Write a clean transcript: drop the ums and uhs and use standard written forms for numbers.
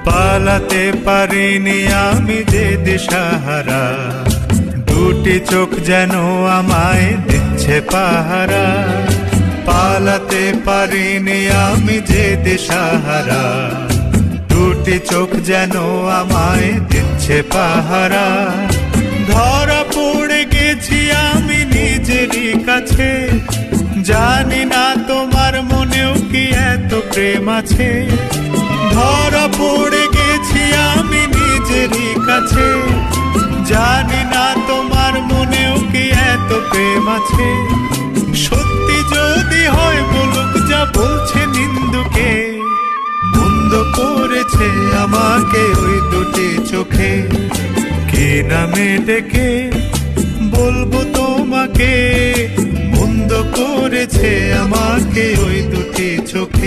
পালাতে পারিনি আমি যে দিশাহারা, দুটি চোখ যেন আমায় দিচ্ছে পাহারা। পালাতে পারিনি আমি যে দিশাহারা, দুটি চোখ যেন আমায় দিচ্ছে পাহারা। ধরা পড়ে গেছি আমি নিজেরই কাছে, জানি না তোমার মনেও কি এত প্রেম আছে। ধরা পড়ে গেছি আমি নিজেরই কাছে, জানি না তোমার মনেও কি এত প্রেম আছে। সত্যি যদি হয় বলুক যা বলছে নিন্দুকে, মন্দ করেছে আমাকে ওই দুটি চোখে। কি নামে ডেকে বলবো তোমাকে, মন্দ করেছে আমাকে ওই দুটি চোখে।